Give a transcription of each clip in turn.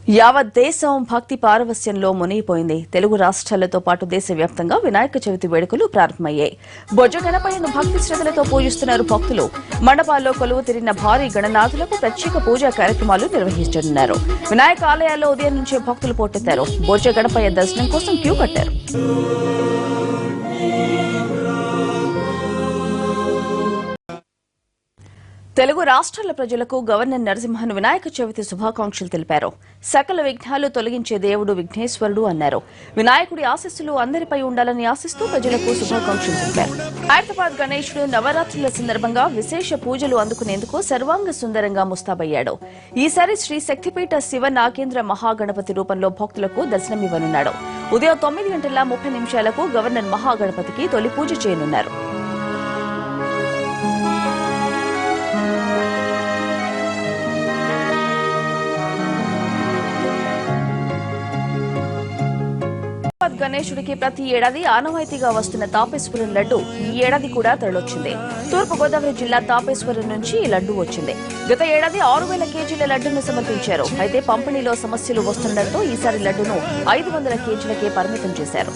యావత్ దేశం భక్తి పారవస్యంలో మునిగిపోయింది. తెలుగు రాష్ట్రాలతో పాటు దేశవ్యాప్తంగా వినాయక చవితి వేడుకలు ప్రారంభమయ్యాయి. బొజ్జ గణపయ్యను భక్తి శ్రద్ధలతో పూజిస్తున్నారు భక్తులు. మండపాల్లో కొలువు తీరిన భారీ గణనాథులకు ప్రత్యేక పూజా కార్యక్రమాలు నిర్వహించనున్నారు. వినాయక ఆలయాల్లో ఉదయం నుంచే భక్తులు పోటెత్తారు. బొజ్జ గణపయ్య దర్శనం కోసం క్యూ కట్టారు. తెలుగు రాష్ట్రాల ప్రజలకు గవర్నర్ నరసింహన్ వినాయక చవితి శుభాకాంక్షలు తెలిపారు. సకల విఘ్నాలు తొలగించే దేవుడు విఘ్నేశ్వరుడు అన్నారు. వినాయకుడి ఆశీస్సులు అందరిపై ఉండాలని ఆశిస్తూ ప్రజలకు శుభాకాంక్షలు తెలిపారు. హైదరాబాద్ గణేశుడు నవరాత్రుల సందర్భంగా విశేష పూజలు అందుకునేందుకు సర్వాంగ సుందరంగా ముస్తాబయ్యాడు. ఈసారి శ్రీ శక్తిపీఠ శివ నాగేంద్ర మహాగణపతి రూపంలో భక్తులకు దర్శనమివ్వనున్నాడు. ఉదయం 9:30 గవర్నర్ మహాగణపతికి తొలి పూజ చేయనున్నారు. గణేశుడికి ప్రతి ఏడాది ఆనవాయితీగా వస్తున్న తాపేశ్వరం లడ్డు ఈ ఏడాది కూడా తరలొచ్చింది. తూర్పుగోదావరి జిల్లా తాపేశ్వరం నుంచి ఈ లడ్డు వచ్చింది. గత ఏడాది 6,000 కేజీల లడ్డును సమర్పించారు. అయితే పంపిణీలో సమస్యలు వస్తుండటంతో ఈసారి లడ్డును 500 కేజీలకే పరిమితం చేశారు.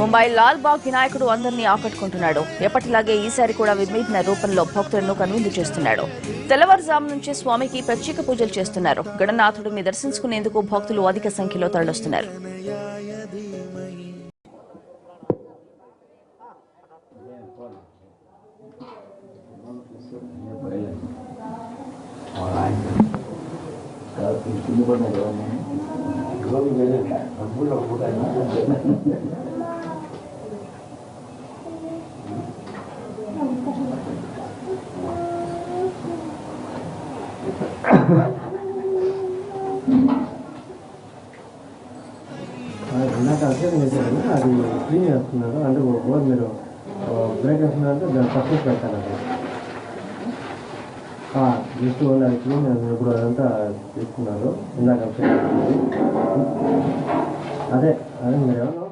ముంబై లాల్ బాగ్ వినాయకుడు అందరినీ ఆకట్టుకుంటున్నాడు. ఎప్పటిలాగే ఈసారి కూడా విభిన్న రూపంలో భక్తులను కనువిందు చేస్తున్నాడు. తెల్లవారుజాము నుంచి స్వామికి ప్రత్యేక పూజలు చేస్తున్నారు. గణనాథుడిని దర్శించుకునేందుకు భక్తులు అధిక సంఖ్యలో తరలిస్తున్నారు. నాకు అర్థం చేశారు. అది క్లీన్ చేస్తున్నారు. అంటే బోర్ మీరు బ్రేక్ వేస్తున్నారంటే దాన్ని తక్కువ పెట్టాలి. జస్ట్ ఓన్లీ అది క్లీన్ ఇప్పుడు అదంతా తీసుకున్నారు. ఇందాక అదే అదే మీరు ఏమన్నా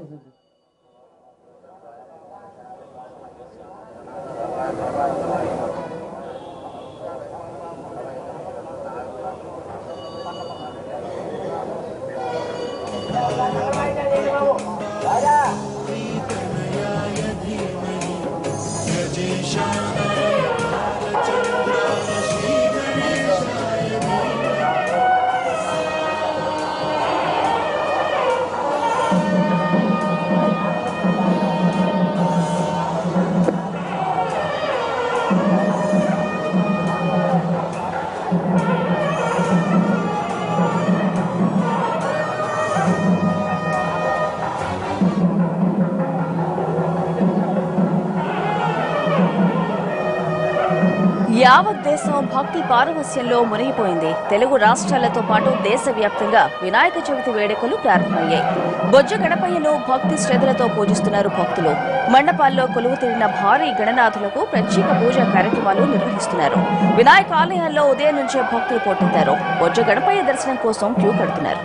యావత్ దేశం భక్తి పారవస్యంలో మునిగిపోయింది. తెలుగు రాష్ట్రాలతో పాటు దేశవ్యాప్తంగా వినాయక చవితి వేడుకలు ప్రారంభమయ్యాయి. బొజ్జ గణపయ్యను భక్తి శ్రద్ధలతో పూజిస్తున్నారు భక్తులు. మండపాల్లో కొలువు తీరిన భారీ గణనాథులకు ప్రత్యేక పూజా కార్యక్రమాలు నిర్వహిస్తున్నారు. వినాయక ఆలయాల్లో ఉదయం నుంచే భక్తులు పోటెత్తారు. బొజ్జ గణపయ్య దర్శనం కోసం క్యూ కడుతున్నారు.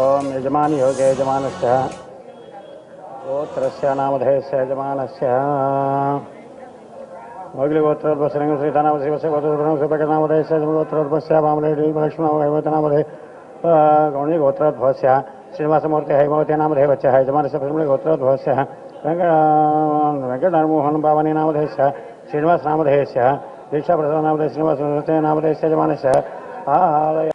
ओम यजमान योगे यजमानस्य गोत्रस्य नामधेयस्य यजमानस्य मोगिलिगोत्रोद्भवस्य श्रीधनामधेयस्य गोत्रोद्भवस्य गोत्रोद्भवस्य वामदेवी लक्ष्मणभैवतनामधेय गौणीगोत्रोद्भवस्य श्रीनिवासमूर्ति हैमवती नामधेयस्य यजमानस्य गोत्रोद्भवस्य वेंकटनारायण भावनी नामधेयस्य श्रीनिवास नामधेयस्य दीक्षाप्रसाद नामधेय श्रीनिवास नामधेयस्य यजमानस्य आलय